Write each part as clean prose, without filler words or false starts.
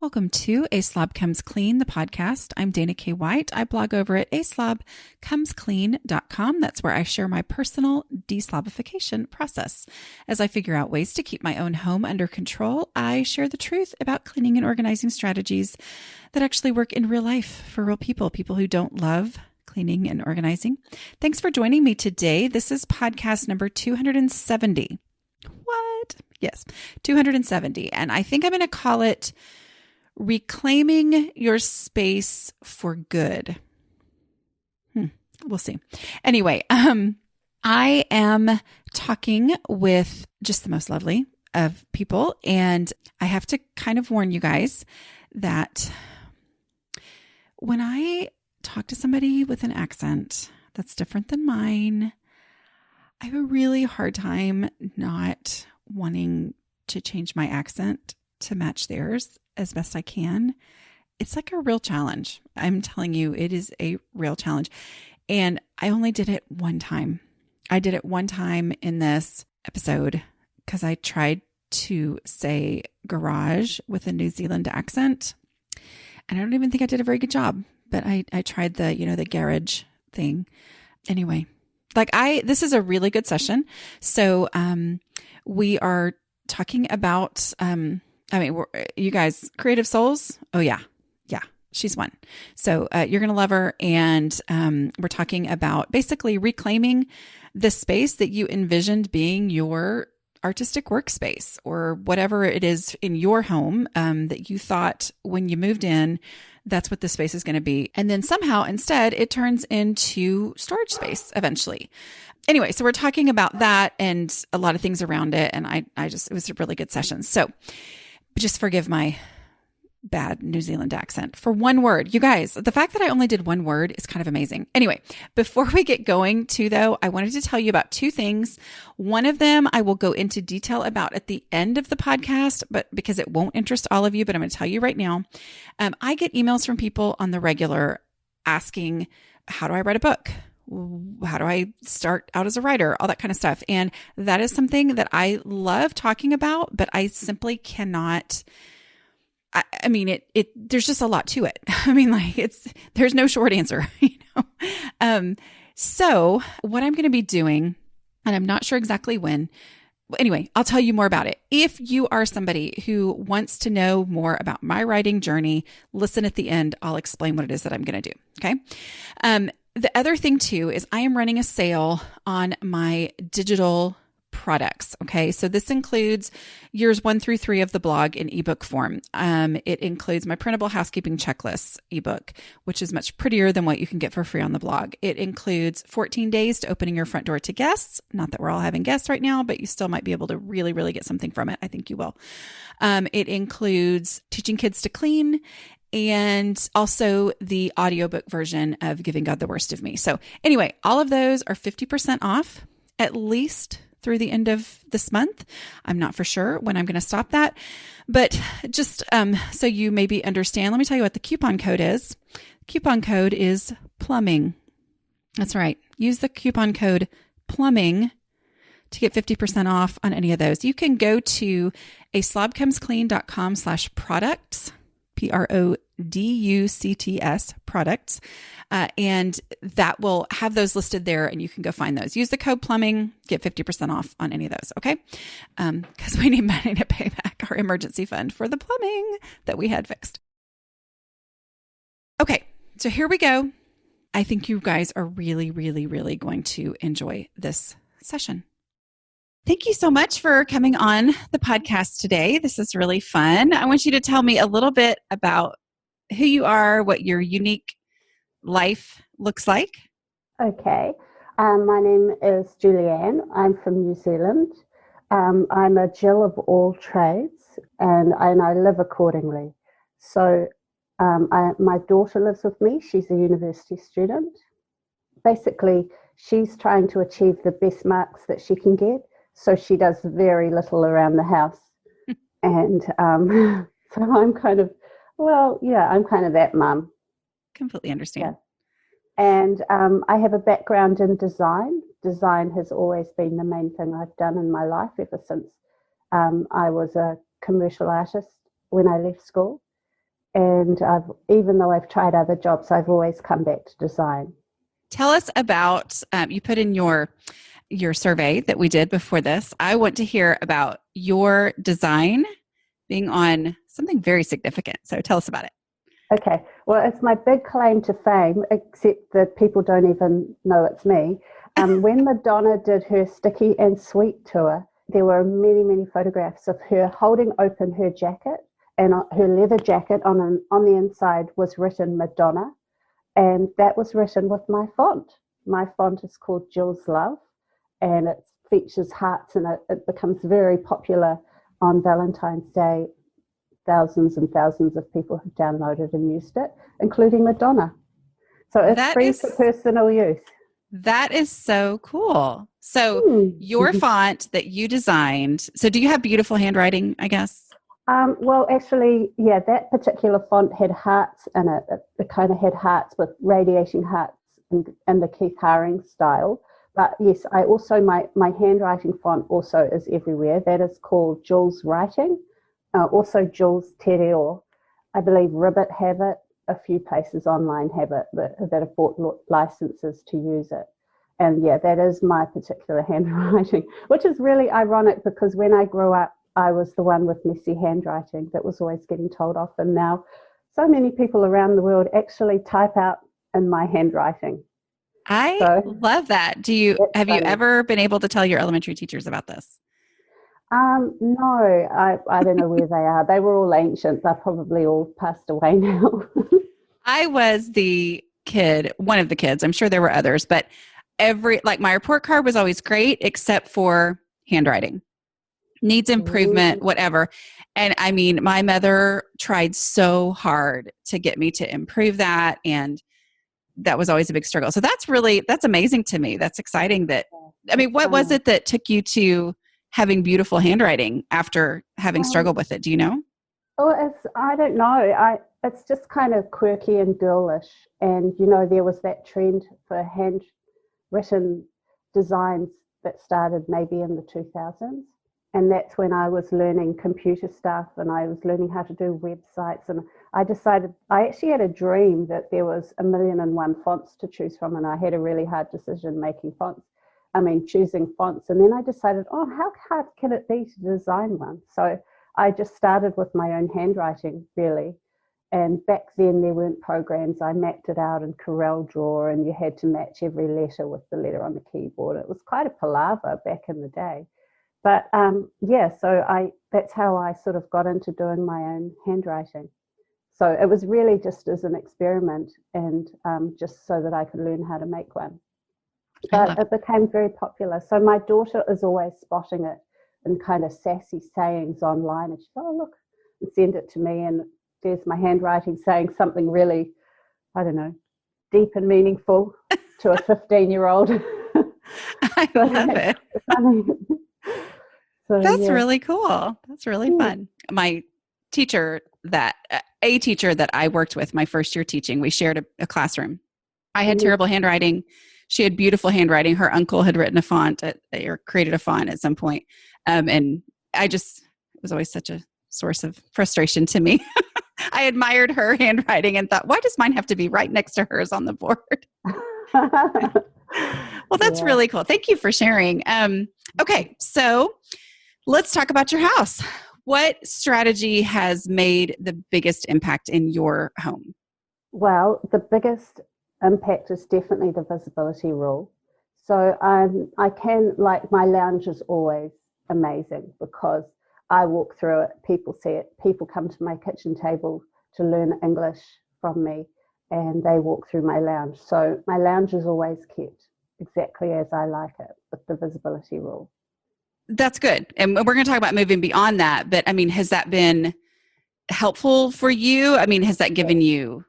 Welcome to A Slob Comes Clean, the podcast. I'm Dana K. White. I blog over at aslobcomesclean.com. That's where I share my personal deslobification process. As I figure out ways to keep my own home under control, I share the truth about cleaning and organizing strategies that actually work in real life for real people, people who don't love cleaning and organizing. Thanks for joining me today. This is podcast number 270. What? Yes, 270. And I think I'm going to call it Reclaiming Your Space for Good. We'll see. Anyway, I am talking with just the most lovely of people, and I have to kind of warn you guys that when I talk to somebody with an accent that's different than mine, I have a really hard time not wanting to change my accent to match theirs as best I can. It's like a real challenge. I'm telling you, it is a real challenge. And I only did it one time. I did it one time in this episode because I tried to say garage with a New Zealand accent. And I don't even think I did a very good job, but I tried the garage thing. Anyway, this is a really good session. So, we are talking about, you guys, creative souls. Oh yeah. She's one. So you're going to love her. And we're talking about basically reclaiming the space that you envisioned being your artistic workspace or whatever it is in your home that you thought when you moved in, that's what the space is going to be. And then somehow instead it turns into storage space eventually. Anyway, so we're talking about that and a lot of things around it. And it was a really good session. So just forgive my bad New Zealand accent for one word. You guys, the fact that I only did one word is kind of amazing. Anyway, before we get going though, I wanted to tell you about two things. One of them I will go into detail about at the end of the podcast, but because it won't interest all of you, but I'm going to tell you right now. I get emails from people on the regular asking, how do I write a book? How do I start out as a writer? All that kind of stuff. And that is something that I love talking about, but I simply cannot. There's just a lot to it. There's no short answer, So what I'm going to be doing, and I'm not sure exactly when, anyway, I'll tell you more about it. If you are somebody who wants to know more about my writing journey, listen at the end. I'll explain what it is that I'm going to do. Okay. The other thing too is I am running a sale on my digital products. Okay. So this includes years 1 through 3 of the blog in ebook form. It includes my printable housekeeping checklist ebook, which is much prettier than what you can get for free on the blog. It includes 14 days to opening your front door to guests. Not that we're all having guests right now, but you still might be able to really, really get something from it. I think you will. It includes teaching kids to clean, and also the audiobook version of Giving God the Worst of Me. So anyway, all of those are 50% off, at least through the end of this month. I'm not for sure when I'm going to stop that, but just so you maybe understand, let me tell you what the coupon code is. The coupon code is plumbing. That's right. Use the coupon code plumbing to get 50% off on any of those. You can go to aslobcomesclean.com/products, PRODUCTS products. And that will have those listed there and you can go find those. Use the code plumbing, get 50% off on any of those. Okay. Cause we need money to pay back our emergency fund for the plumbing that we had fixed. Okay. So here we go. I think you guys are really, really, really going to enjoy this session. Thank you so much for coming on the podcast today. This is really fun. I want you to tell me a little bit about who you are, what your unique life looks like. Okay. My name is Julianne. I'm from New Zealand. I'm a Jill of all trades and I live accordingly. So my daughter lives with me. She's a university student. Basically, she's trying to achieve the best marks that she can get. So she does very little around the house. And so I'm kind of that mum. Completely understand. Yeah. And I have a background in design. Design has always been the main thing I've done in my life ever since I was a commercial artist when I left school. And even though I've tried other jobs, I've always come back to design. Tell us about, you put in your survey that we did before this. I want to hear about your design being on something very significant. So tell us about it. Okay, well, it's my big claim to fame, except that people don't even know it's me. When Madonna did her Sticky and Sweet tour, there were many, many photographs of her holding open her jacket, and her leather jacket on the inside was written Madonna, and that was written with my font. My font is called Jill's Love, and it features hearts, and it becomes very popular on Valentine's Day. Thousands and thousands of people have downloaded and used it, including Madonna. So it's free for personal use. That is so cool. So your font that you designed, so do you have beautiful handwriting, I guess? Well, actually, yeah, that particular font had hearts in it. It kind of had hearts with radiating hearts in the Keith Haring style. But yes, I also, my handwriting font also is everywhere. That is called Jules Writing. Also Jules Terreur. I believe Ribbit have it. A few places online have it that have bought licenses to use it. And yeah, that is my particular handwriting, which is really ironic because when I grew up, I was the one with messy handwriting that was always getting told off. And now so many people around the world actually type out in my handwriting. I love that. Have you ever been able to tell your elementary teachers about this? No, I don't know where they are. They were all ancient. They're probably all passed away now. I was one of the kids. I'm sure there were others, but my report card was always great except for handwriting. Needs improvement, whatever. And I mean, my mother tried so hard to get me to improve that. And that was always a big struggle. So that's amazing to me. That's exciting what was it that took you to having beautiful handwriting after having struggled with it? Do you know? Oh, I don't know. It's just kind of quirky and girlish. And, there was that trend for handwritten designs that started maybe in the 2000s. And that's when I was learning computer stuff and I was learning how to do websites. And I actually had a dream that there was 1,000,001 fonts to choose from. And I had a really hard decision choosing fonts. And then I decided, how hard can it be to design one? So I just started with my own handwriting, really. And back then there weren't programs. I mapped it out in Corel Draw and you had to match every letter with the letter on the keyboard. It was quite a palaver back in the day. But so that's how I sort of got into doing my own handwriting. So it was really just as an experiment and just so that I could learn how to make one. But it became very popular. So my daughter is always spotting it in kind of sassy sayings online. And she's, look, and send it to me. And there's my handwriting saying something really, I don't know, deep and meaningful to a 15-year-old. I love it. So, that's really cool. That's really fun. My teacher a teacher that I worked with my first year teaching, we shared a classroom. I had terrible handwriting. She had beautiful handwriting. Her uncle had written a font or created a font at some point. And it was always such a source of frustration to me. I admired her handwriting and thought, why does mine have to be right next to hers on the board? Well, that's really cool. Thank you for sharing. Okay, so let's talk about your house. What strategy has made the biggest impact in your home? Well, the biggest impact is definitely the visibility rule. So my lounge is always amazing because I walk through it, people see it, people come to my kitchen table to learn English from me and they walk through my lounge. So my lounge is always kept exactly as I like it with the visibility rule. That's good. And we're going to talk about moving beyond that. But has that been helpful for you? Has that given you?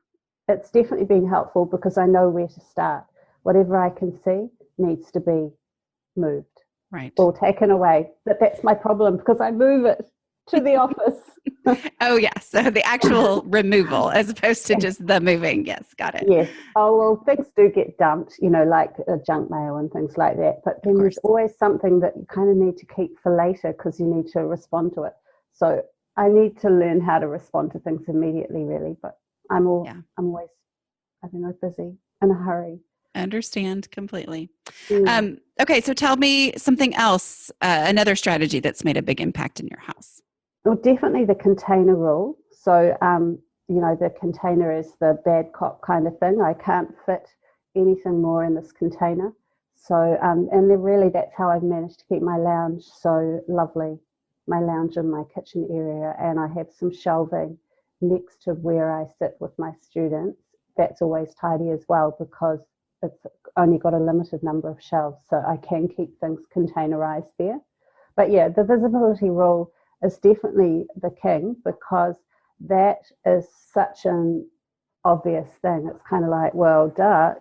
It's definitely been helpful because I know where to start. Whatever I can see needs to be moved. Right. Or taken away. But that's my problem because I move it to the office. Oh, yeah. So the actual removal as opposed to just the moving. Yes. Got it. Yes. Oh, well, things do get dumped, like junk mail and things like that. But then there's always something that you kind of need to keep for later because you need to respond to it. So I need to learn how to respond to things immediately, really. But I'm always, I don't know, busy, in a hurry. I understand completely. Yeah. Okay, so tell me something else, another strategy that's made a big impact in your house. Well, definitely the container rule. So, the container is the bad cop kind of thing. I can't fit anything more in this container. So, and then really that's how I've managed to keep my lounge so lovely, my lounge in my kitchen area. And I have some shelving next to where I sit with my students. That's always tidy as well because it's only got a limited number of shelves. So I can keep things containerized there. But yeah, the visibility rule is definitely the king because that is such an obvious thing. It's kind of like, well, duh,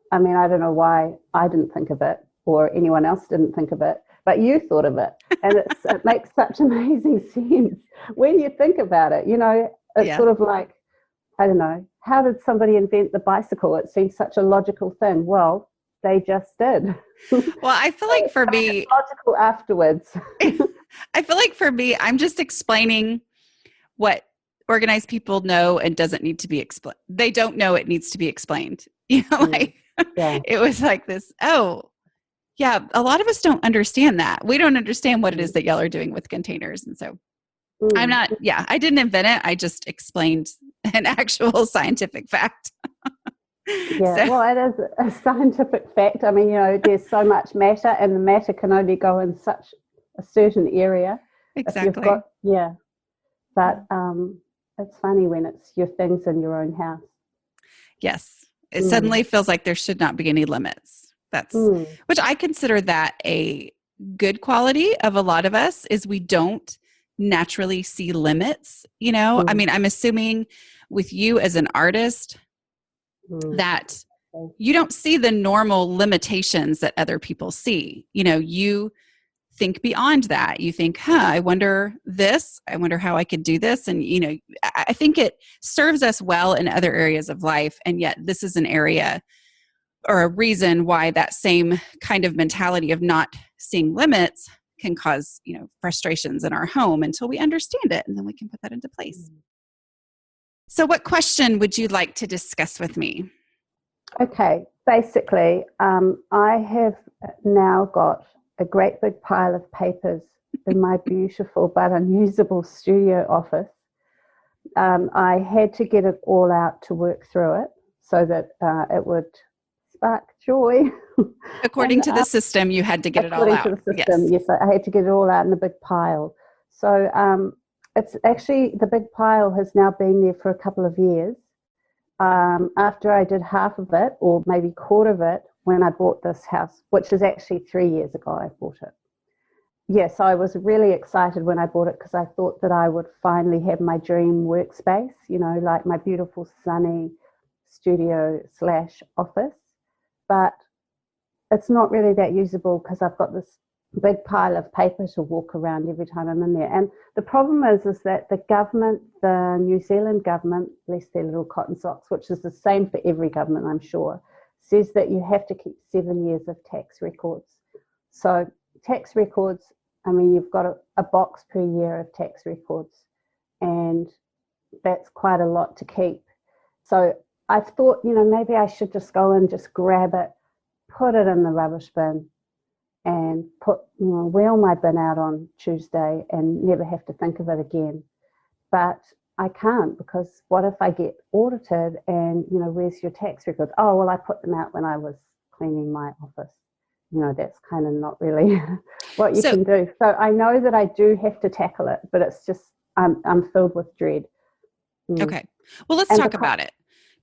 I mean, I don't know why I didn't think of it or anyone else didn't think of it, but you thought of it. And it makes such amazing sense when you think about it. It's sort of like, I don't know, how did somebody invent the bicycle? It seems such a logical thing. Well, they just did. Well, I feel like for me, it's logical afterwards. I feel like for me, I'm just explaining what organized people know and doesn't need to be explained. They don't know it needs to be explained. It was like this, oh, yeah, a lot of us don't understand that. We don't understand what it is that y'all are doing with containers. And so I didn't invent it. I just explained an actual scientific fact. Well, it is a scientific fact. I mean, there's so much matter and the matter can only go in such a certain area. Exactly. But it's funny when it's your things in your own house. Yes. It suddenly feels like there should not be any limits. Which I consider that a good quality of a lot of us is we don't naturally see limits. I mean, I'm assuming with you as an artist that you don't see the normal limitations that other people see. You think beyond that. You think, I wonder how I could do this. And, I think it serves us well in other areas of life. And yet this is an area or a reason why that same kind of mentality of not seeing limits can cause, frustrations in our home until we understand it. And then we can put that into place. So what question would you like to discuss with me? Okay. Basically, I have now got a great big pile of papers in my beautiful but unusable studio office. I had to get it all out to work through it so that it would spark joy. According to the system, you had to get it all out. According to the system, yes, I had to get it all out in a big pile. So it's actually, the big pile has now been there for a couple of years. After I did half of it, or maybe quarter of it, when I bought this house, which is actually 3 years ago I bought it. Yes, I was really excited when I bought it because I thought that I would finally have my dream workspace, like my beautiful sunny studio / office. But it's not really that usable because I've got this big pile of paper to walk around every time I'm in there. And the problem is that the government, the New Zealand government, bless their little cotton socks, which is the same for every government, I'm sure, says that you have to keep 7 years of tax records. So tax records, I mean, you've got a box per year of tax records, and that's quite a lot to keep. So I've thought, maybe I should just go and just grab it, put it in the rubbish bin, and wheel my bin out on Tuesday and never have to think of it again. But I can't, because what if I get audited and, where's your tax records? Oh, well, I put them out when I was cleaning my office. That's kind of not really what you can do. So I know that I do have to tackle it, but it's just, I'm filled with dread. Okay. Well, let's talk about it.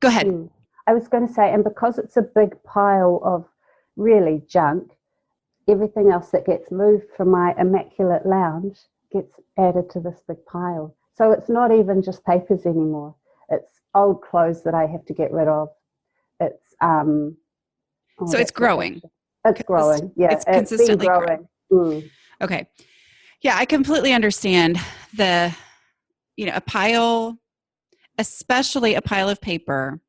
Go ahead. I was going to say, and because it's a big pile of really junk, everything else that gets moved from my immaculate lounge gets added to this big pile. So it's not even just papers anymore. It's old clothes that I have to get rid of. It's so it's growing. It's growing. Yeah, it's consistently growing. Okay. Yeah, I completely understand a pile, especially a pile of paper.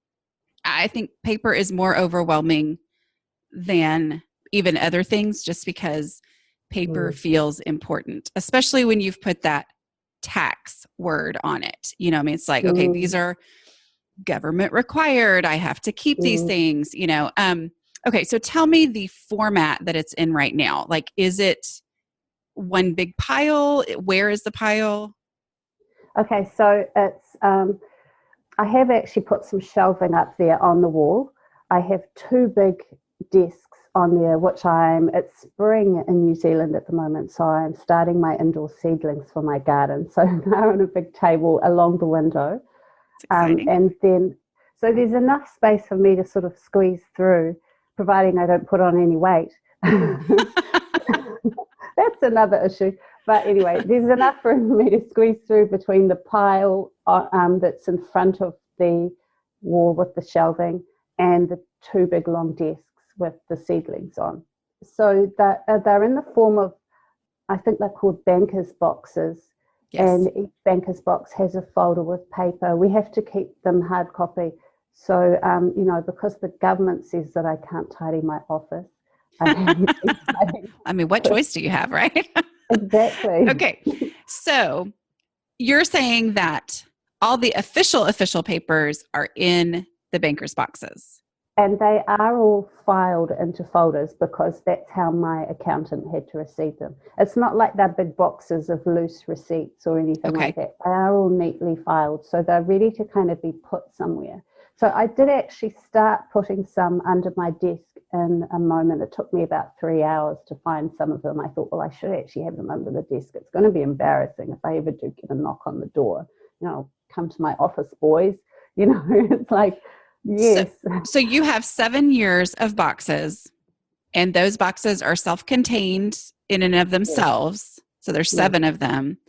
I think paper is more overwhelming than even other things, just because paper feels important, especially when you've put that tax word on it. You know, I mean, it's like, okay, Mm, these are government required. I have to keep these mm. things, you know. Okay, so tell me the format that it's in right now. Like, is it one big pile? Where is the pile? Okay, so it's I have actually put some shelving up there on the wall. I have two big desks on there, it's spring in New Zealand at the moment, so I'm starting my indoor seedlings for my garden. So they're on a big table along the window. It's exciting. And then, so there's enough space for me to sort of squeeze through, providing I don't put on any weight. That's another issue. But anyway, there's enough room for me to squeeze through between the pile that's in front of the wall with the shelving and the two big long desks with the seedlings on. So they're in the form of, I think they're called banker's boxes. Yes. And each banker's box has a folder with paper. We have to keep them hard copy. So, because the government says that I can't tidy my office. I mean, what choice do you have, right? Exactly. Okay. So you're saying that all the official papers are in the banker's boxes. And they are all filed into folders because that's how my accountant had to receive them. It's not like they're big boxes of loose receipts or anything like that. They are all neatly filed. So they're ready to kind of be put somewhere. So I did actually start putting some under my desk in a moment. It took me about 3 hours to find some of them. I thought, well, I should actually have them under the desk. It's going to be embarrassing if I ever do get a knock on the door. Come to my office, boys. It's like, yes. So you have 7 years of boxes, and those boxes are self-contained in and of themselves. Yes. So there's 7 of them.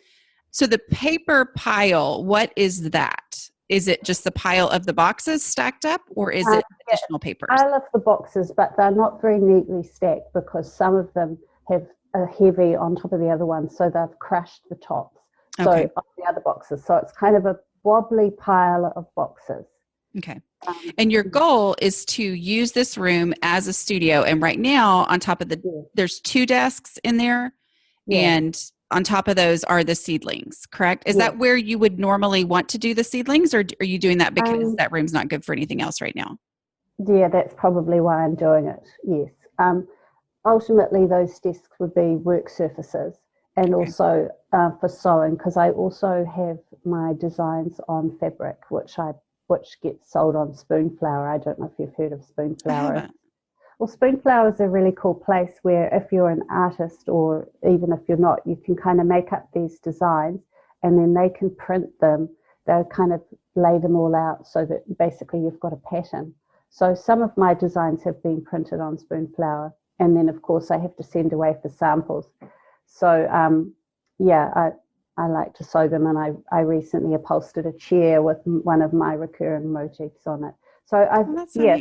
So the paper pile, what is that? Is it just the pile of the boxes stacked up, or is it additional papers? I love the boxes, but they're not very neatly stacked because some of them have a heavy on top of the other ones, so they've crushed the tops. So of the other boxes. So it's kind of a wobbly pile of boxes. Okay. And your goal is to use this room as a studio. And right now, on top of there's 2 desks in there, and on top of those are the seedlings, correct? Is that where you would normally want to do the seedlings, or are you doing that because that room's not good for anything else right now? Yeah, that's probably why I'm doing it, yes. Ultimately, those desks would be work surfaces and also for sewing, because I also have my designs on fabric, which gets sold on Spoonflower. I don't know if you've heard of Spoonflower. Well, Spoonflower is a really cool place where if you're an artist, or even if you're not, you can kind of make up these designs and then they can print them. They'll kind of lay them all out so that basically you've got a pattern. So some of my designs have been printed on Spoonflower, and then of course I have to send away for samples. So I like to sew them, and I recently upholstered a chair with one of my recurring motifs on it. So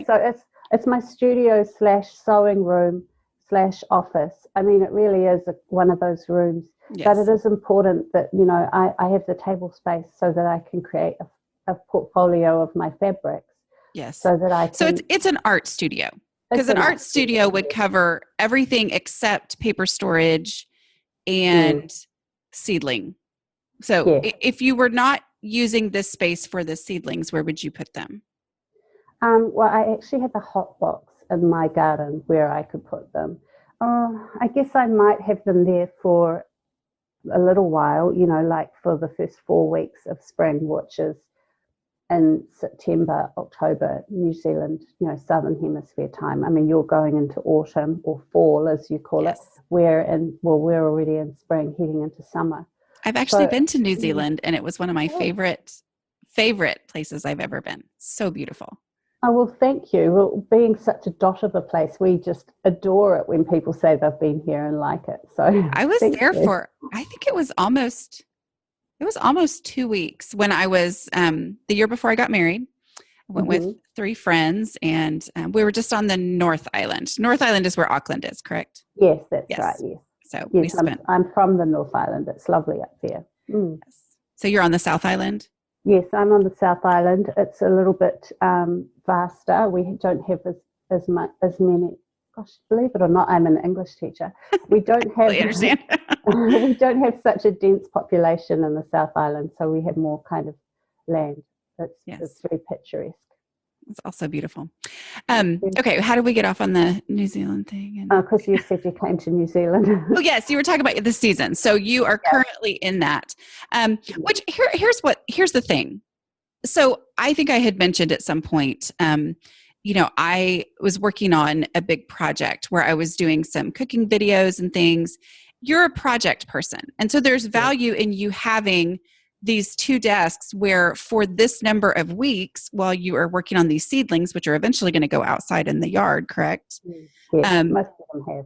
so it's my studio / sewing room / office. I mean, it really is one of those rooms, but it is important that, I have the table space so that I can create a portfolio of my fabrics. Yes. So that I can. So it's an art studio, because an art studio would cover everything except paper storage and seedling. So if you were not using this space for the seedlings, where would you put them? Well, I actually have a hot box in my garden where I could put them. I guess I might have them there for a little while, like for the first 4 weeks of spring, which is in September, October, New Zealand, Southern Hemisphere time. I mean, you're going into autumn or fall, as you call it. We're already in spring, heading into summer. I've actually been to New Zealand, and it was one of my favorite places I've ever been. So beautiful. Oh, well, thank you. Well, being such a dot of a place, we just adore it when people say they've been here and like it. So I was there for, I think it was almost 2 weeks when I was, the year before I got married. I went with 3 friends, and we were just on the North Island. North Island is where Auckland is, correct? Yes, that's right, yes. So yes, I'm from the North Island. It's lovely up there. Mm. Yes. So you're on the South Island? Yes, I'm on the South Island. It's a little bit vaster. We don't have as many gosh, believe it or not, I'm an English teacher. We don't have I understand. we don't have such a dense population in the South Island, so we have more kind of land. It's very picturesque. It's also beautiful. Okay, how did we get off on the New Zealand thing? Because you said you came to New Zealand. Oh, yes, you were talking about the season. So you are currently in that. Which here's the thing. So I think I had mentioned at some point, I was working on a big project where I was doing some cooking videos and things. You're a project person. And so there's value in you having these two desks where for this number of weeks while you are working on these seedlings, which are eventually going to go outside in the yard, correct? Yes, most of them have.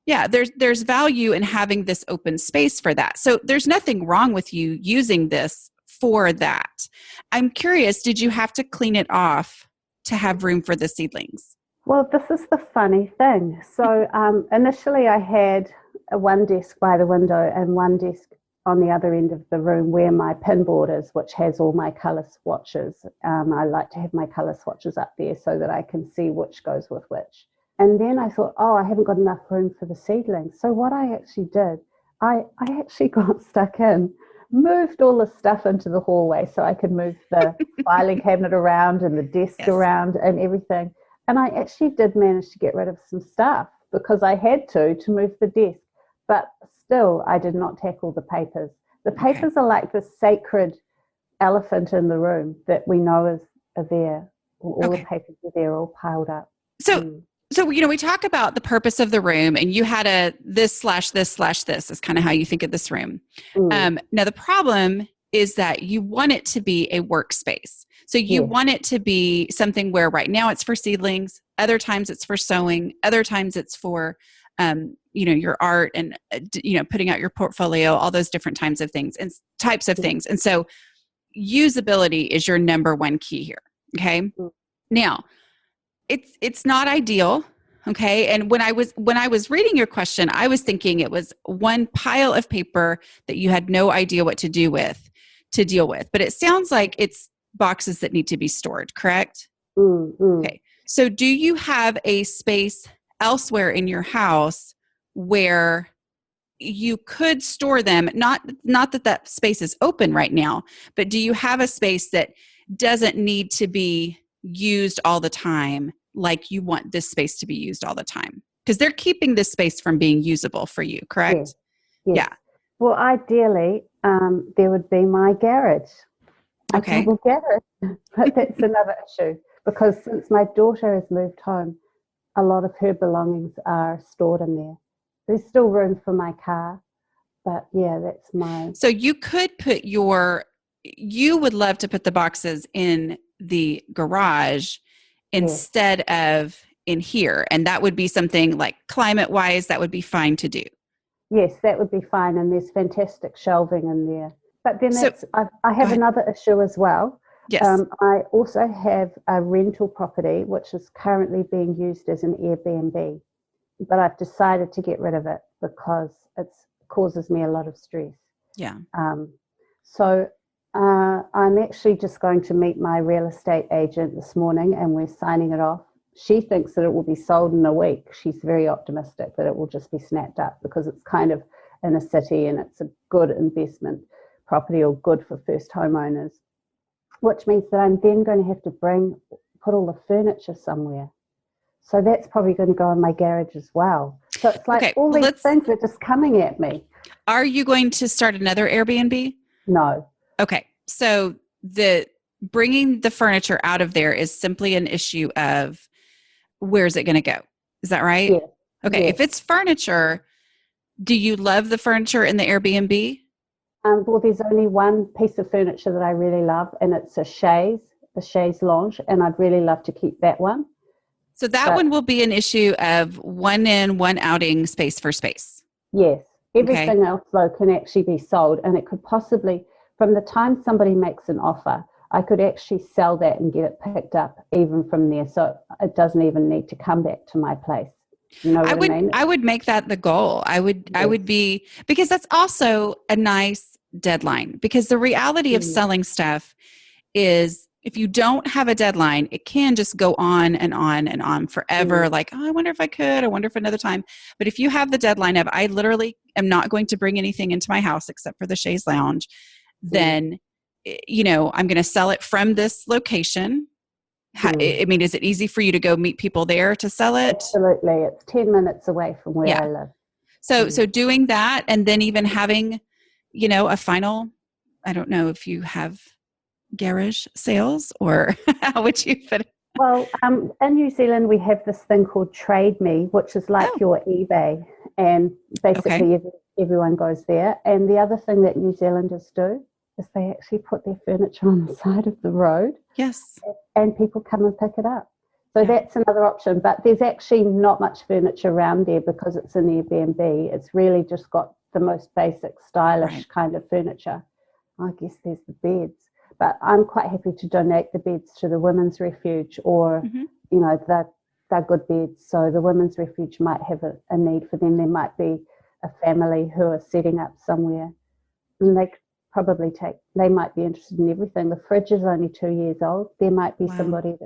Yeah, there's value in having this open space for that. So there's nothing wrong with you using this for that. I'm curious, did you have to clean it off to have room for the seedlings? Well, this is the funny thing. So initially I had one desk by the window and one desk on the other end of the room where my pin board is, which has all my colour swatches. I like to have my colour swatches up there so that I can see which goes with which. And then I thought, I haven't got enough room for the seedlings. So what I actually did, I actually got stuck in, moved all the stuff into the hallway so I could move the filing cabinet around and the desk around and everything. And I actually did manage to get rid of some stuff because I had to move the desk. But still, I did not tackle the papers. The papers are like the sacred elephant in the room that we know are there. All the papers are there, all piled up. So, we talk about the purpose of the room, and you had a this/this/this is kind of how you think of this room. Now, the problem is that you want it to be a workspace. So you want it to be something where right now it's for seedlings, other times it's for sewing, other times it's for, your art and, putting out your portfolio, all those different types of things. And so usability is your number one key here. Okay. Now, it's not ideal. Okay. And when I was reading your question, I was thinking it was one pile of paper that you had no idea what to deal with. But it sounds like it's boxes that need to be stored, correct? Okay. So do you have a space elsewhere in your house where you could store them? Not that space is open right now, but do you have a space that doesn't need to be used all the time, like you want this space to be used all the time? Because they're keeping this space from being usable for you, correct? Yes. Yeah. Well, ideally, there would be my garage. A double garage. But that's another issue because since my daughter has moved home, a lot of her belongings are stored in there. There's still room for my car, but that's my... So you could put you would love to put the boxes in the garage instead of in here. And that would be something like climate-wise, that would be fine to do. Yes, that would be fine. And there's fantastic shelving in there. But then I have another issue as well. Yes. I also have a rental property, which is currently being used as an Airbnb. But I've decided to get rid of it because it causes me a lot of stress. Yeah. So I'm actually just going to meet my real estate agent this morning and we're signing it off. She thinks that it will be sold in a week. She's very optimistic that it will just be snapped up because it's kind of in a city and it's a good investment property or good for first homeowners, which means that I'm then going to have to put all the furniture somewhere. So that's probably going to go in my garage as well. So it's like all these things are just coming at me. Are you going to start another Airbnb? No. Okay. So bringing the furniture out of there is simply an issue of where's it going to go? Is that right? Yes. Okay. Yes. If it's furniture, do you love the furniture in the Airbnb? Well, there's only one piece of furniture that I really love, and it's the chaise lounge, and I'd really love to keep that one. So that one will be an issue of one in, one outing, space for space. Yes. Everything else, though, can actually be sold, and it could possibly, from the time somebody makes an offer, I could actually sell that and get it picked up even from there, so it doesn't even need to come back to my place. You know what I mean? I would make that the goal. I would be, because that's also a nice deadline, because the reality of selling stuff is if you don't have a deadline, it can just go on and on and on forever. Mm, Like, oh, I wonder if I could, I wonder if another time. But if you have the deadline of, I literally am not going to bring anything into my house except for the chaise lounge, mm, then, I'm going to sell it from this location. mm. I mean, is it easy for you to go meet people there to sell it? Absolutely. It's 10 minutes away from where Yeah. I live. So Mm. doing that, and then even having, a final, I don't know if you have garage sales, or how would you put it? Well, in New Zealand, we have this thing called Trade Me, which is like Oh, your eBay, and okay. basically everyone goes there. And the other thing that New Zealanders do is they actually put their furniture on the side of the road, Yes. and people come and pick it up. So Yeah. that's another option. But there's actually not much furniture around there because it's an Airbnb. It's really just got the most basic, stylish Right. kind of furniture. I guess there's the beds. But I'm quite happy to donate the beds to the Women's Refuge, or, Hmm. they're good beds. So the Women's Refuge might have a need for them. There might be a family who are setting up somewhere, and they might be interested in everything. The fridge is only 2 years old. There might be Wow. somebody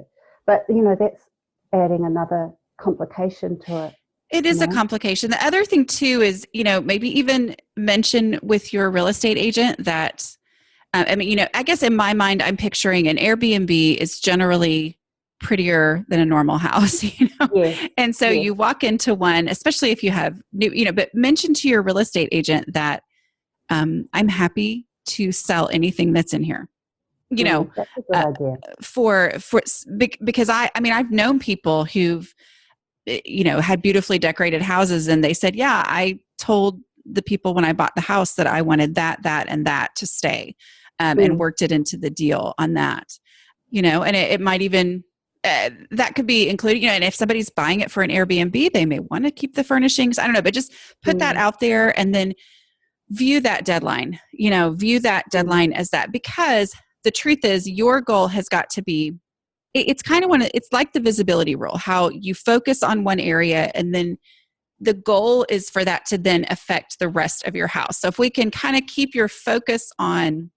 but that's adding another complication to it, It you is a know? complication. The other thing too is, maybe even mention with your real estate agent that, I mean, I guess in my mind, I'm picturing an Airbnb is generally prettier than a normal house, Yes, And so yes. you walk into one, especially if you have new, but mention to your real estate agent that, I'm happy to sell anything that's in here, you know, That's a good uh, idea. because I mean, I've known people who've, had beautifully decorated houses, and they said, yeah, I told the people when I bought the house that I wanted that, and that to stay, and Mm, worked it into the deal on that, and it might even, that could be included, and if somebody's buying it for an Airbnb, they may want to keep the furnishings. I don't know, but just put that mm, out there, and then view that mm, deadline as that, because the truth is your goal has got to be, it's kind of it's like the visibility rule, how you focus on one area, and then the goal is for that to then affect the rest of your house. So if we can kind of keep your focus on,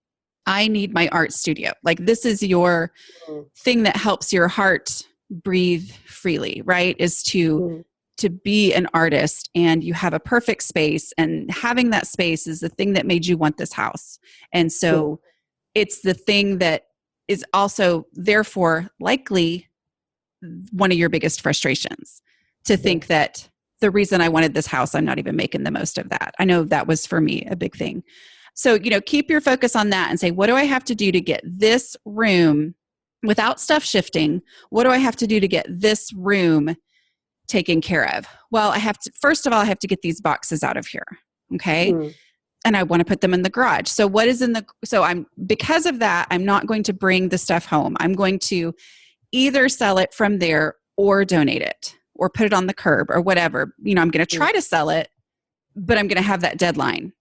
I need my art studio, like this is your mm, thing that helps your heart breathe freely, right? Is mm, to be an artist, and you have a perfect space, and having that space is the thing that made you want this house. And yes, so it's the thing that is also therefore likely one of your biggest frustrations, to yes. think that the reason I wanted this house, I'm not even making the most of that. I know that was for me a big thing. So, keep your focus on that and say, what do I have to do to get this room without stuff shifting? What do I have to do to get this room taken care of? Well, first of all, I have to get these boxes out of here. Okay. Mm, And I want to put them in the garage. So because of that, I'm not going to bring the stuff home. I'm going to either sell it from there or donate it or put it on the curb or whatever. I'm going to mm, try to sell it, but I'm going to have that deadline,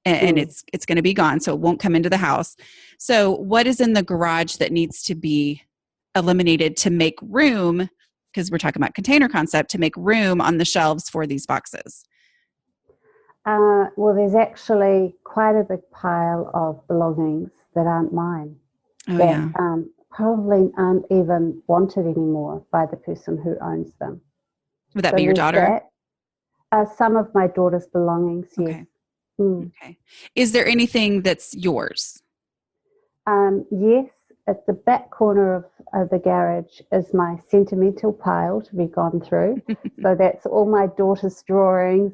and mm. it's going to be gone. So it won't come into the house. So what is in the garage that needs to be eliminated to make room? Because we're talking about container concept, to make room on the shelves for these boxes. Well, there's actually quite a big pile of belongings that aren't mine, Oh that yeah. probably aren't even wanted anymore by the person who owns them. Would that So be your there's daughter? that. Some of my daughter's belongings, yes. Okay. Mm. Okay. Is there anything that's yours? Yes, at the back corner of the garage is my sentimental pile to be gone through. So that's all my daughter's drawings,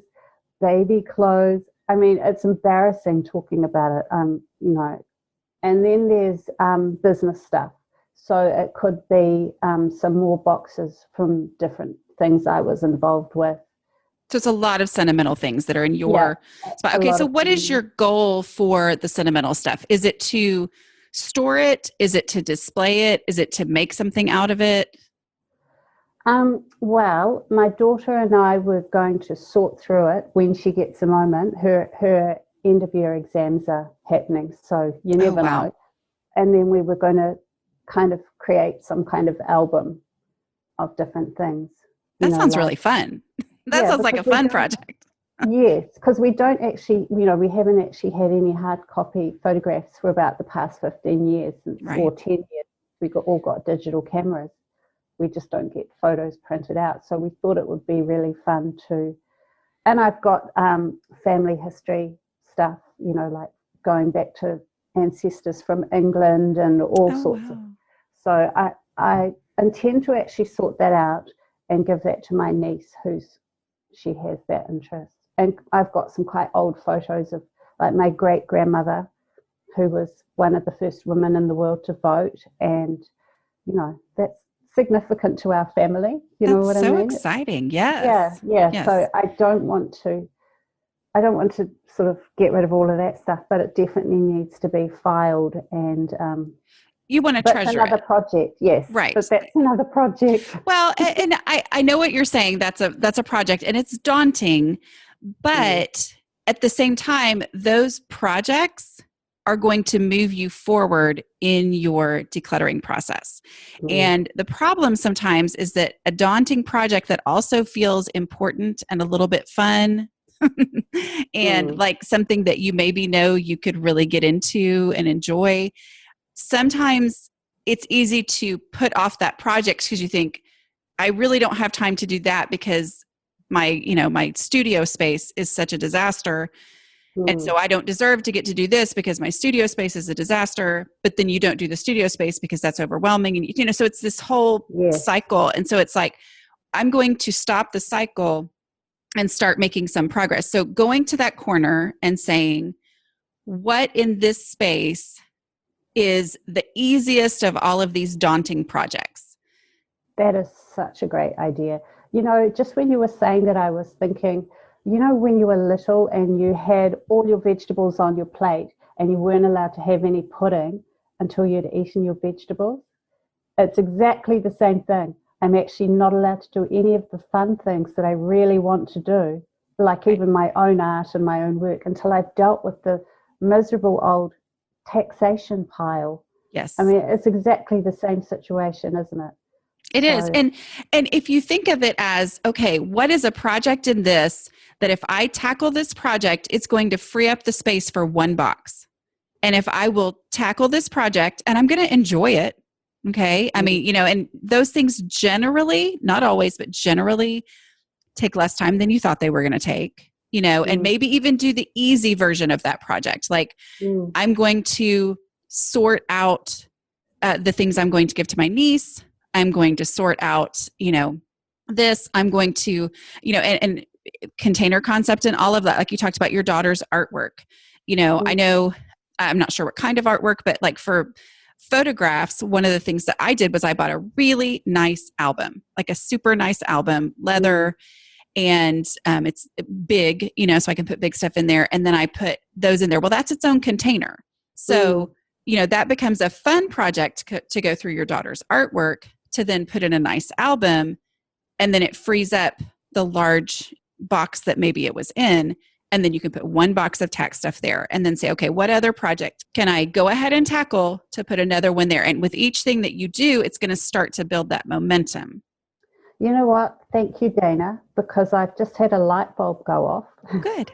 baby clothes. I mean, it's embarrassing talking about it, And then there's business stuff. So it could be some more boxes from different things I was involved with. So it's a lot of sentimental things that are in Yeah, your spot. a Okay, lot so of what is your goal for the sentimental stuff? Is it to store it? Is it to display it? Is it to make something out of it? Well, my daughter and I were going to sort through it when she gets a moment. Her end of year exams are happening, so you Oh, never wow. know. And then we were going to kind of create some kind of album of different things, That sounds like, really fun. That yeah, sounds like because a we fun don't, project. yes, because we don't actually, we haven't actually had any hard copy photographs for about the past 15 years Right. or 10 years all got digital cameras. We just don't get photos printed out. So we thought it would be really fun to, and I've got family history stuff, like going back to ancestors from England and all sorts wow. of. So I intend to actually sort that out and give that to my niece, she has that interest. And I've got some quite old photos of like my great grandmother, who was one of the first women in the world to vote, and that's significant to our family. You know what I mean? So exciting. Yeah, Yes. yeah. Yes. So I don't want to sort of get rid of all of that stuff, but it definitely needs to be filed and You want to but treasure another it. project, yes. Right. But that's another project. Well, and I know what you're saying. That's a project and it's daunting, but at the same time, those projects are going to move you forward in your decluttering process. And the problem sometimes is that a daunting project that also feels important and a little bit fun and like something that you maybe know you could really get into and enjoy, sometimes it's easy to put off that project because you think, I really don't have time to do that because my studio space is such a disaster. And so I don't deserve to get to do this because my studio space is a disaster, but then you don't do the studio space because that's overwhelming. And, so it's this whole cycle. And so it's like, I'm going to stop the cycle and start making some progress. So going to that corner and saying, what in this space is the easiest of all of these daunting projects? That is such a great idea. Just when you were saying that, I was thinking, when you were little and you had all your vegetables on your plate and you weren't allowed to have any pudding until you'd eaten your vegetables, it's exactly the same thing. I'm actually not allowed to do any of the fun things that I really want to do, like even my own art and my own work, until I've dealt with the miserable old taxation pile. Yes. I mean, it's exactly the same situation, isn't it? It is. And if you think of it as, okay, what is a project in this that if I tackle this project, it's going to free up the space for one box. And if I will tackle this project and I'm going to enjoy it, okay? I mean, and those things generally, not always, but generally take less time than you thought they were going to take, and maybe even do the easy version of that project. Like I'm going to sort out the things I'm going to give to my niece. I'm going to sort out, this. I'm going to, and container concept and all of that. Like you talked about your daughter's artwork. I know, I'm not sure what kind of artwork, but like for photographs, one of the things that I did was I bought a really nice album, like a super nice album, leather, and it's big, so I can put big stuff in there. And then I put those in there. Well, that's its own container. So, that becomes a fun project to go through your daughter's artwork to then put in a nice album. And then it frees up the large box that maybe it was in. And then you can put one box of tax stuff there and then say, okay, what other project can I go ahead and tackle to put another one there? And with each thing that you do, it's going to start to build that momentum. You know what? Thank you, Dana, because I've just had a light bulb go off. Good.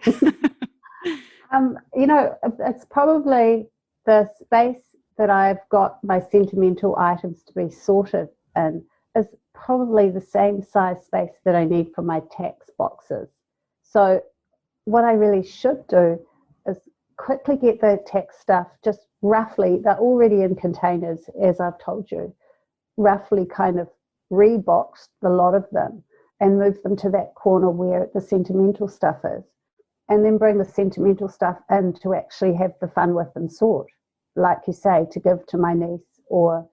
It's probably the space that I've got my sentimental items to be sorted in is probably the same size space that I need for my tax boxes. So what I really should do is quickly get the tax stuff, just roughly, they're already in containers, as I've told you, roughly kind of reboxed a lot of them and move them to that corner where the sentimental stuff is, and then bring the sentimental stuff in to actually have the fun with and sort, like you say, to give to my niece or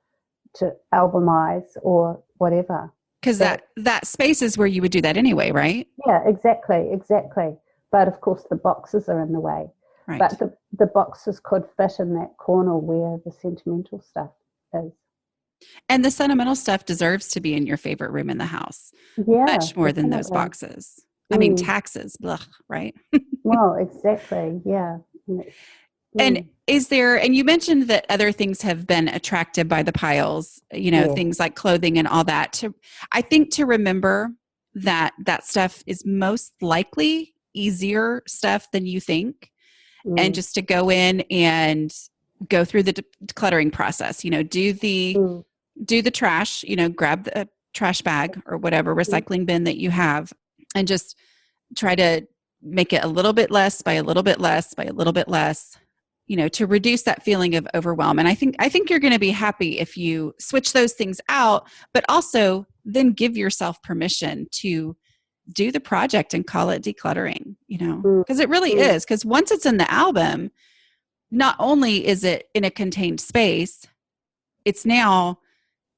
to albumize or whatever. Because that space is where you would do that anyway, right? Yeah, exactly. But of course the boxes are in the way. Right. But the boxes could fit in that corner where the sentimental stuff is. And the sentimental stuff deserves to be in your favorite room in the house. Yeah, much more than those boxes. I mean, taxes, right? Well, exactly. Yeah. And is there, and you mentioned that other things have been attracted by the piles, things like clothing and all that. I think to remember that stuff is most likely easier stuff than you think. And just to go in and go through the decluttering process, Mm. do the trash, grab the trash bag or whatever recycling bin that you have, and just try to make it a little bit less by a little bit less by a little bit less, to reduce that feeling of overwhelm. And I think you're going to be happy if you switch those things out, but also then give yourself permission to do the project and call it decluttering, Mm. because it really Mm. is. Because once it's in the album, not only is it in a contained space, it's now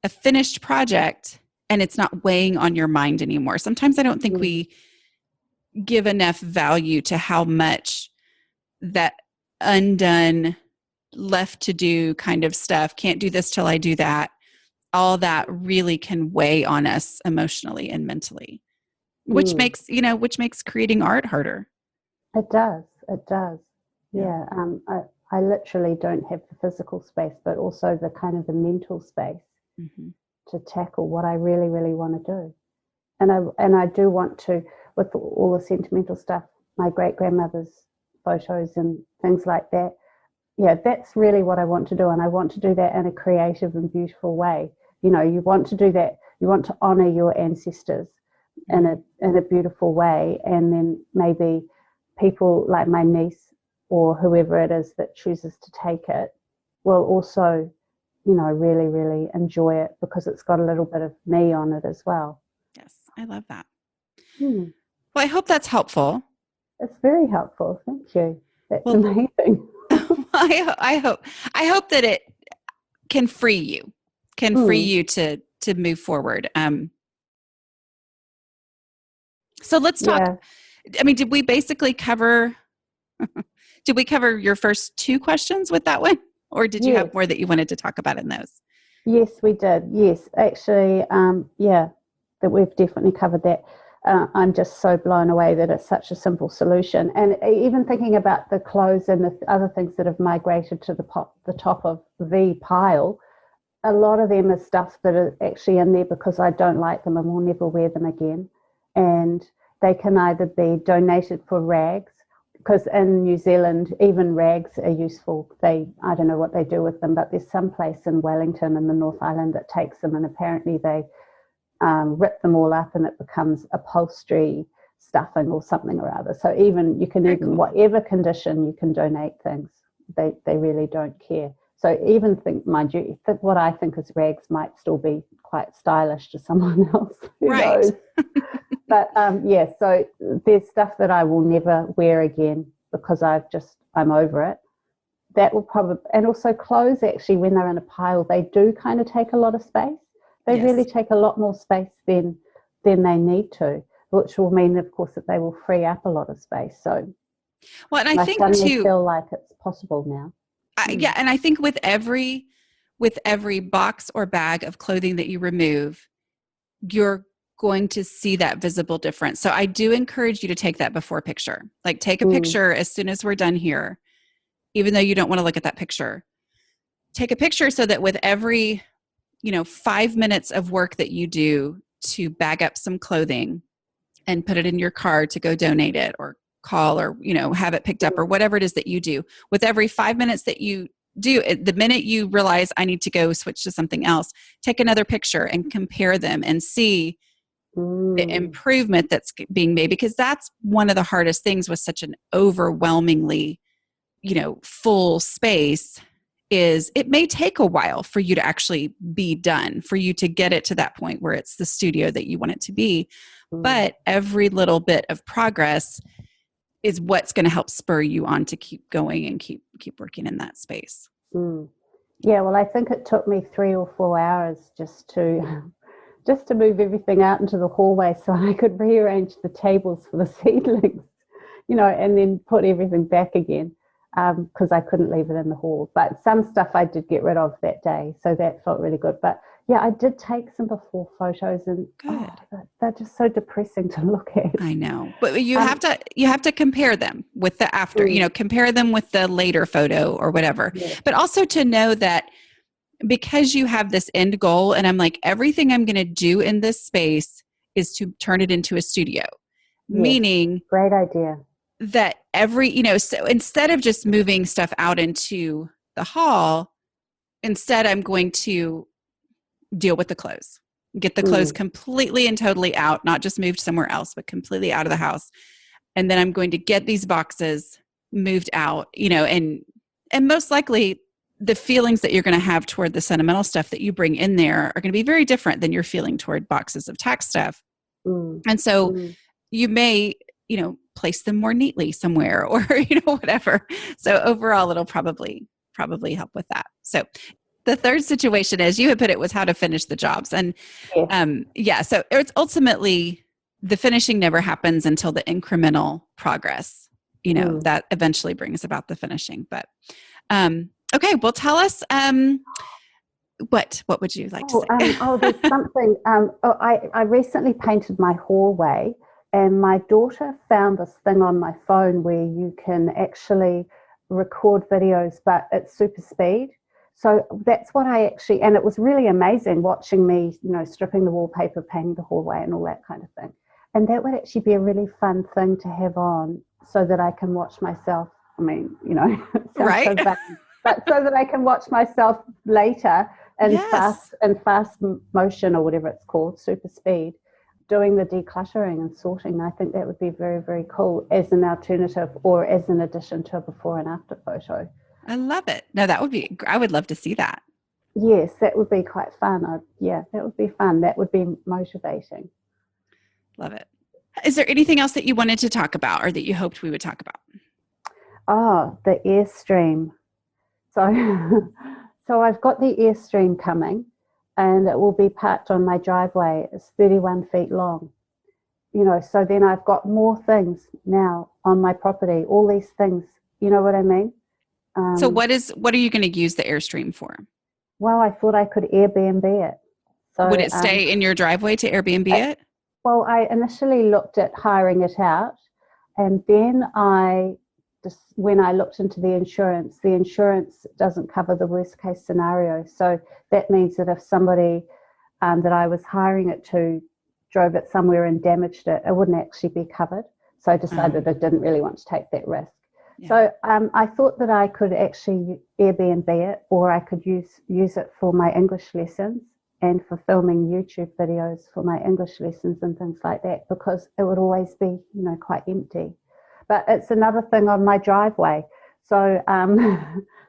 a finished project and it's not weighing on your mind anymore. Sometimes I don't think we give enough value to how much that undone, left to do kind of stuff, can't do this till I do that, all that really can weigh on us emotionally and mentally, which Mm. makes creating art harder. It does. It does. Yeah. I literally don't have the physical space, but also the kind of the mental space to tackle what I really, really want to do. And I do want to, with all the sentimental stuff, my great grandmother's photos and things like that. Yeah, that's really what I want to do, and I want to do that in a creative and beautiful way. You want to do that. You want to honor your ancestors in a beautiful way, and then maybe people like my niece or whoever it is that chooses to take it will also, really, really enjoy it because it's got a little bit of me on it as well. Yes, I love that. Well, I hope that's helpful. it's very helpful. Thank you. That's Well, amazing. I hope that it can free you, to move forward. So let's talk. Yeah. I mean, did we basically cover? Did we cover your first two questions with that one, or did you Yes. have more that you wanted to talk about in those? Yes, we did. Yes, actually, that we've definitely covered that. I'm just so blown away that it's such a simple solution. And even thinking about the clothes and the other things that have migrated to the top of the pile, a lot of them are stuff that are actually in there because I don't like them and will never wear them again. And they can either be donated for rags, because in New Zealand, even rags are useful. I don't know what they do with them, but there's some place in Wellington in the North Island that takes them, and apparently they rip them all up and it becomes upholstery stuffing or something or other. So even whatever condition, you can donate things. They really don't care. So even mind you, what I think is rags might still be quite stylish to someone else. Who knows? But so there's stuff that I will never wear again because I'm over it. That will probably, and also clothes actually, when they're in a pile, they do kind of take a lot of space. They really take a lot more space than they need to, which will mean, of course, that they will free up a lot of space. So, well, and I think suddenly too, feel like it's possible now. Yeah, and I think with every box or bag of clothing that you remove, you're going to see that visible difference. So I do encourage you to take that before picture. Like take a picture as soon as we're done here, even though you don't want to look at that picture. Take a picture so that with every 5 minutes of work that you do to bag up some clothing and put it in your car to go donate it or call or, have it picked up or whatever it is that you do, with every 5 minutes that you do, the minute you realize I need to go switch to something else, take another picture and compare them and see the improvement that's being made, because that's one of the hardest things with such an overwhelmingly, full space. Is it may take a while for you to actually be done, for you to get it to that point where it's the studio that you want it to be. But every little bit of progress is what's going to help spur you on to keep going and keep working in that space. Yeah, well, I think it took me 3 or 4 hours just to move everything out into the hallway so I could rearrange the tables for the seedlings, and then put everything back again. Because I couldn't leave it in the hall. But some stuff I did get rid of that day, so that felt really good. But yeah, I did take some before photos, and they're just so depressing to look at. I know, but you have to compare them with the after. Compare them with the later photo or whatever. Yes. But also to know that because you have this end goal, and I'm like, everything I'm going to do in this space is to turn it into a studio. Yes. Meaning, great idea. That so instead of just moving stuff out into the haul. Instead, I'm going to deal with the clothes, get the clothes completely and totally out, not just moved somewhere else, but completely out of the house. And then I'm going to get these boxes moved out, and most likely the feelings that you're going to have toward the sentimental stuff that you bring in there are going to be very different than you're feeling toward boxes of tax stuff. And so you may, place them more neatly somewhere or, whatever. So overall, it'll probably help with that. So the third situation, as you had put it, was how to finish the jobs. And so it's ultimately the finishing never happens until the incremental progress, that eventually brings about the finishing. But okay, well, tell us what would you like to say? There's something. I recently painted my hallway, and my daughter found this thing on my phone where you can actually record videos, but it's super speed. So that's what and it was really amazing watching me, stripping the wallpaper, painting the hallway and all that kind of thing. And that would actually be a really fun thing to have on so that I can watch myself. I mean, it sounds right? So bad, but so that I can watch myself later in fast motion or whatever it's called, super speed, doing the decluttering and sorting. I think that would be very, very cool as an alternative or as an addition to a before and after photo. I love it. No, I would love to see that. Yes, that would be quite fun. That would be fun. That would be motivating. Love it. Is there anything else that you wanted to talk about or that you hoped we would talk about? Oh, the Airstream. So I've got the Airstream coming, and it will be parked on my driveway. It's 31 feet long. So then I've got more things now on my property, all these things, you know what I mean? So what are you going to use the Airstream for? Well, I thought I could Airbnb it. So would it stay in your driveway to Airbnb it? Well, I initially looked at hiring it out, and then when I looked into the insurance doesn't cover the worst case scenario. So that means that if somebody that I was hiring it to drove it somewhere and damaged it, it wouldn't actually be covered. So I decided I didn't really want to take that risk. Yeah. So I thought that I could actually Airbnb it, or I could use it for my English lessons and for filming YouTube videos for my English lessons and things like that, because it would always be, quite empty. But it's another thing on my driveway. So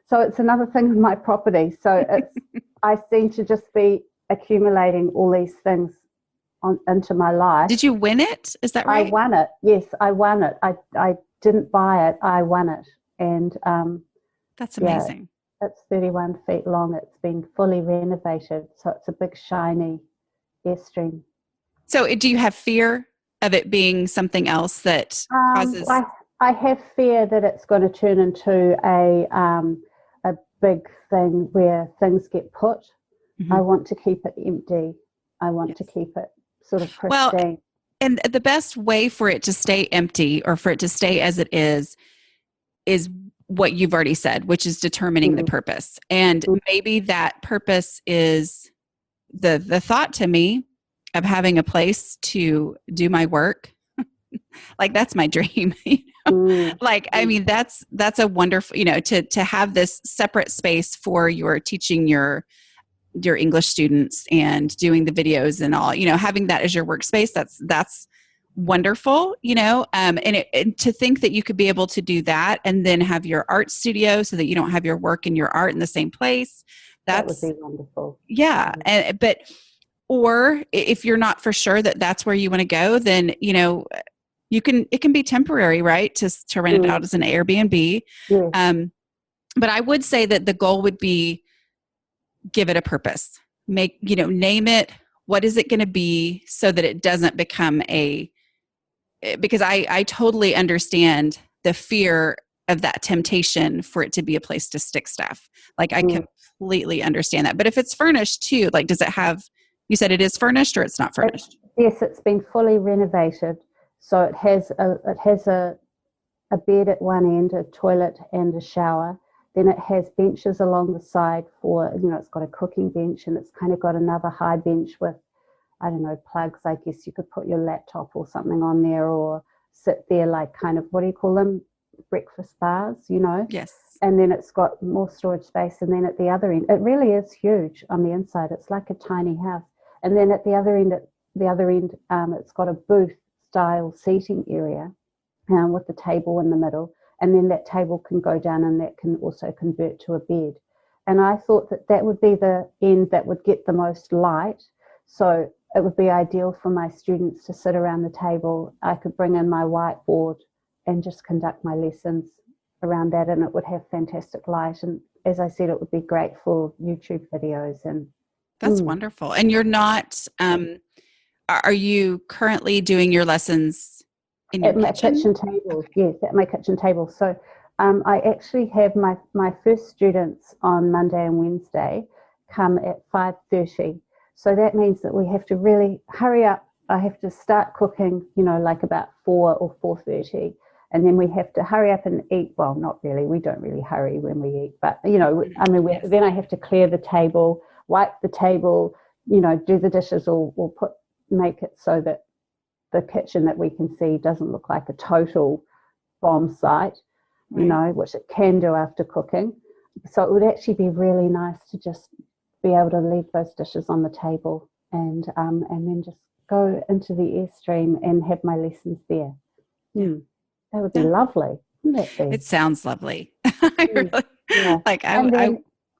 so it's another thing on my property. So I seem to just be accumulating all these things into my life. Did you win it? Is that right? I won it. Yes, I won it. I didn't buy it. I won it. And that's amazing. It's 31 feet long. It's been fully renovated. So it's a big, shiny Airstream. So do you have fear of it being something else that causes? I have fear that it's going to turn into a big thing where things get put. Mm-hmm. I want to keep it empty. I want to keep it sort of pristine. Well, and the best way for it to stay empty or for it to stay as it is what you've already said, which is determining the purpose. And maybe that purpose is the thought to me of having a place to do my work. Like that's my dream. Like, I mean, that's a wonderful, to have this separate space for your teaching your English students and doing the videos and all, having that as your workspace. That's wonderful, and to think that you could be able to do that and then have your art studio so that you don't have your work and your art in the same place. That would be wonderful. Yeah. Or if you're not for sure that that's where you want to go, then, it can be temporary, right? To rent it out as an Airbnb. Yeah. But I would say that the goal would be give it a purpose, name it. What is it going to be so that it doesn't become because I totally understand the fear of that temptation for it to be a place to stick stuff. Like I completely understand that. But if it's furnished too, like does it have, you said it is furnished or it's not furnished? Yes, it's been fully renovated. So it has a bed at one end, a toilet and a shower. Then it has benches along the side for, it's got a cooking bench and it's kind of got another high bench with, I don't know, plugs. I guess you could put your laptop or something on there or sit there like kind of, what do you call them? Breakfast bars, Yes. And then it's got more storage space. And then at the other end, it really is huge on the inside. It's like a tiny house. And then at the other end, it's got a booth style seating area with the table in the middle. And then that table can go down and that can also convert to a bed. And I thought that would be the end that would get the most light. So it would be ideal for my students to sit around the table. I could bring in my whiteboard and just conduct my lessons around that, and it would have fantastic light. And as I said, it would be great for YouTube videos. And that's wonderful. And you're not, are you currently doing your lessons in your kitchen table? Okay. Yes, at my kitchen table. So I actually have my first students on Monday and Wednesday come at 5:30. So that means that we have to really hurry up. I have to start cooking, like about 4 or 4:30. And then we have to hurry up and eat. Well, not really. We don't really hurry when we eat. But, then I have to clear the table, wipe the table, do the dishes or make it so that the kitchen that we can see doesn't look like a total bomb site, which it can do after cooking. So it would actually be really nice to just be able to leave those dishes on the table and then just go into the Airstream and have my lessons there. That would be lovely, wouldn't it be? It sounds lovely. I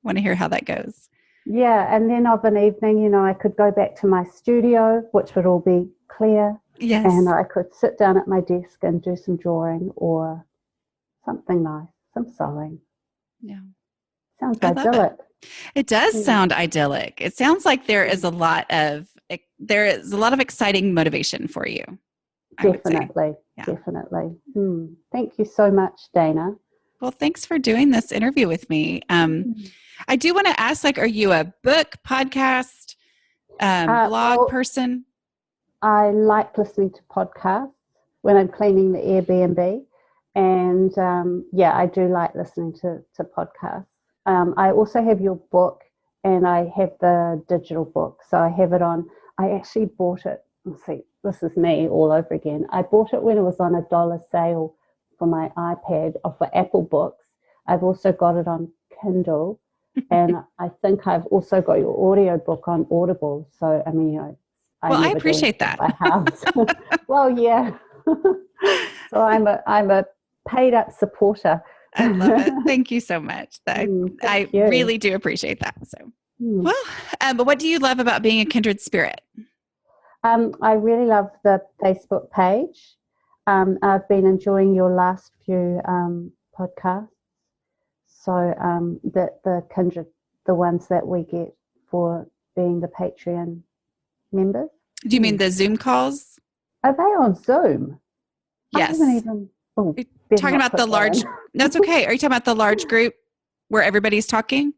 want to hear how that goes. Yeah, and then of an evening, I could go back to my studio, which would all be clear. Yes. And I could sit down at my desk and do some drawing or something nice, some sewing. Yeah. Sounds idyllic. It does sound idyllic. It sounds like there is a lot of exciting motivation for you. Definitely. Thank you so much, Dana. Well, thanks for doing this interview with me. I do want to ask, are you a book, podcast, blog person? I like listening to podcasts when I'm cleaning the Airbnb. And I do like listening to podcasts. I also have your book and I have the digital book. So I have it on. I actually bought it. Let's see, this is me all over again. I bought it when it was on $1 sale for my iPad or for Apple Books. I've also got it on Kindle. And I think I've also got your audio book on Audible. So, I appreciate that. Well, yeah. So I'm a paid up supporter. I love it. Thank you so much. I really do appreciate that. So, but what do you love about being a kindred spirit? I really love the Facebook page. I've been enjoying your last few podcasts. So the kindred, the ones that we get for being the Patreon members. Do you mean the Zoom calls? Are they on Zoom? Yes. I haven't even. Talking about the large. That's okay. Are you talking about the large group where everybody's talking?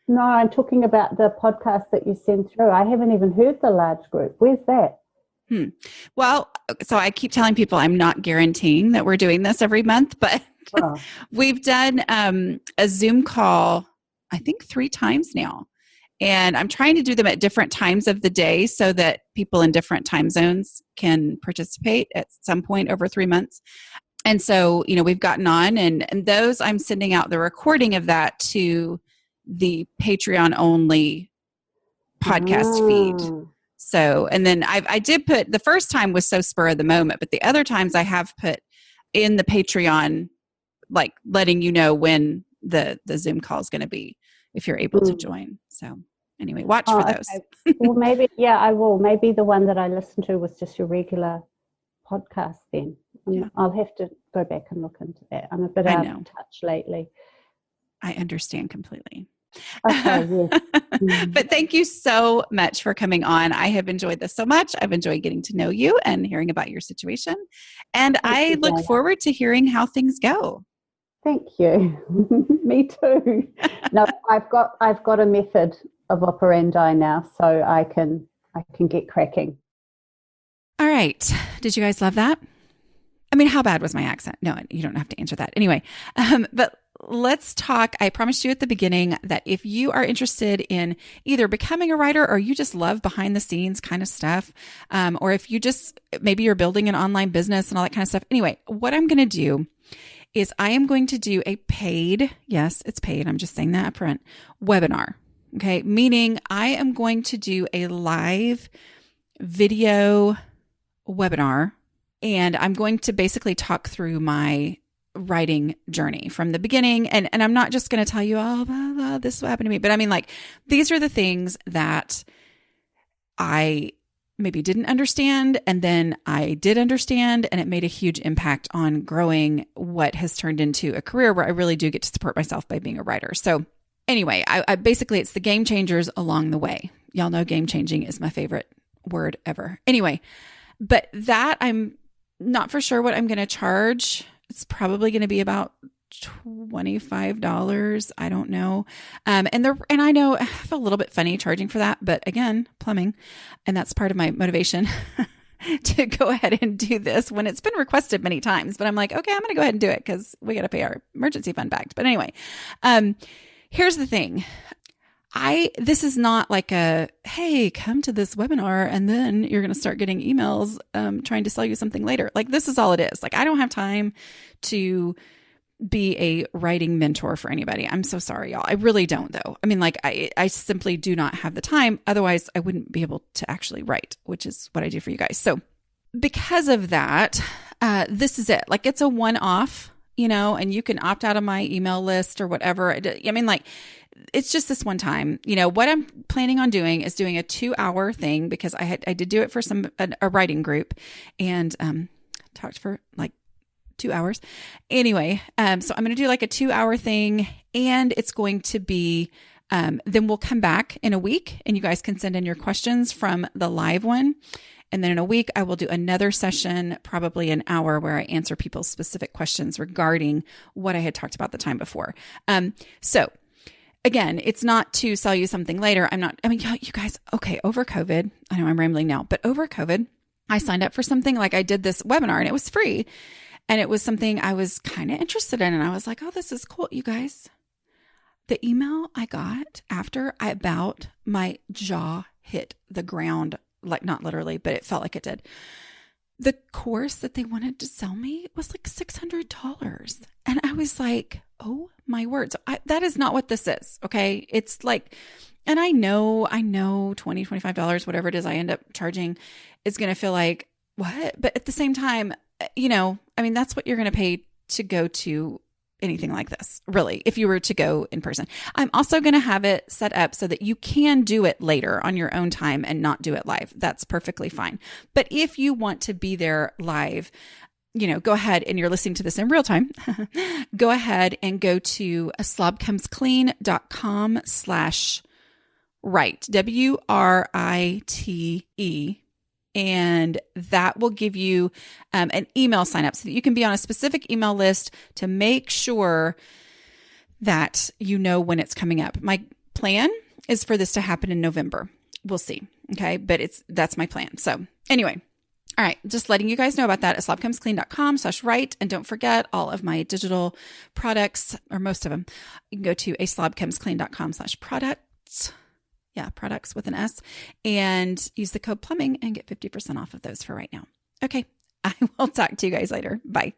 No, I'm talking about the podcast that you send through. I haven't even heard the large group. Where's that? Well, so I keep telling people I'm not guaranteeing that we're doing this every month, but we've done a Zoom call, I think 3 times now. And I'm trying to do them at different times of the day so that people in different time zones can participate at some point over 3 months. And so, we've gotten on and those I'm sending out the recording of that to the Patreon only podcast feed. So, and then I did put, the first time was so spur of the moment, but the other times I have put in the Patreon, like letting you know when the Zoom call is going to be, if you're able to join. So anyway, watch for those. Okay. Well, maybe, I will. Maybe the one that I listened to was just your regular podcast then. I'll have to go back and look into that. I'm a bit out of touch lately. I understand completely. Okay, yes. But thank you so much for coming on. I have enjoyed this so much. I've enjoyed getting to know you and hearing about your situation. And I look forward to hearing how things go. Thank you. Me too. No, I've got a method of operandi now, so I can get cracking. All right. Did you guys love that? I mean, how bad was my accent? No, you don't have to answer that. Anyway, but let's talk. I promised you at the beginning that if you are interested in either becoming a writer or you just love behind the scenes kind of stuff, or if you just, maybe you're building an online business and all that kind of stuff. Anyway, what I'm going to do is I am going to do a paid, yes, it's paid, I'm just saying that up front, webinar. Okay. Meaning I am going to do a live video webinar, and I'm going to basically talk through my writing journey from the beginning. And I'm not just going to tell you, oh, blah, blah, this happened to me. But I mean, like, these are the things that I maybe didn't understand. And then I did understand, and it made a huge impact on growing what has turned into a career where I really do get to support myself by being a writer. So anyway, I basically, it's the game changers along the way. Y'all know game changing is my favorite word ever. Anyway, but that I'm not for sure what I'm going to charge. It's probably going to be about $25. I don't know. And I know I feel a little bit funny charging for that, but again, plumbing. And that's part of my motivation to go ahead and do this when it's been requested many times, but I'm like, okay, I'm going to go ahead and do it because we got to pay our emergency fund back. But anyway, here's the thing. This is not like a, hey, come to this webinar and then you're going to start getting emails, trying to sell you something later. Like, this is all it is. Like, I don't have time to be a writing mentor for anybody. I'm so sorry, y'all. I really don't, though. I mean, like, I simply do not have the time. Otherwise, I wouldn't be able to actually write, which is what I do for you guys. So because of that, this is it. Like, it's a one-off, and you can opt out of my email list or whatever. I mean, like, it's just this one time. What I'm planning on doing is doing a 2-hour thing, because I did do it for a writing group, and talked for like 2 hours. Anyway, so I'm going to do like a 2-hour thing, and it's going to be, then we'll come back in a week and you guys can send in your questions from the live one. And then in a week, I will do another session, probably an hour, where I answer people's specific questions regarding what I had talked about the time before. So again, it's not to sell you something later. You guys, okay, over COVID, I know I'm rambling now, but over COVID, I signed up for something. Like, I did this webinar and it was free. And it was something I was kind of interested in. And I was like, oh, this is cool, you guys. The email I got after my jaw hit the ground, like, not literally, but it felt like it did. The course that they wanted to sell me was like $600. And I was like, oh my word. So that is not what this is. Okay. It's like, and I know $20, $25, whatever it is I end up charging, is going to feel like, what? But at the same time, that's what you're going to pay to go to anything like this, really, if you were to go in person. I'm also going to have it set up so that you can do it later on your own time and not do it live. That's perfectly fine. But if you want to be there live, go ahead, and you're listening to this in real time, go ahead and go to aslobcomesclean.com/write, WRITE. And that will give you an email sign up so that you can be on a specific email list to make sure that you know when it's coming up. My plan is for this to happen in November. We'll see. Okay. But that's my plan. So anyway, all right. Just letting you guys know about that. aslobcomesclean.com/write. And don't forget all of my digital products, or most of them. You can go to aslobcomesclean.com/products. Yeah, products with an S, and use the code plumbing and get 50% off of those for right now. Okay. I will talk to you guys later. Bye.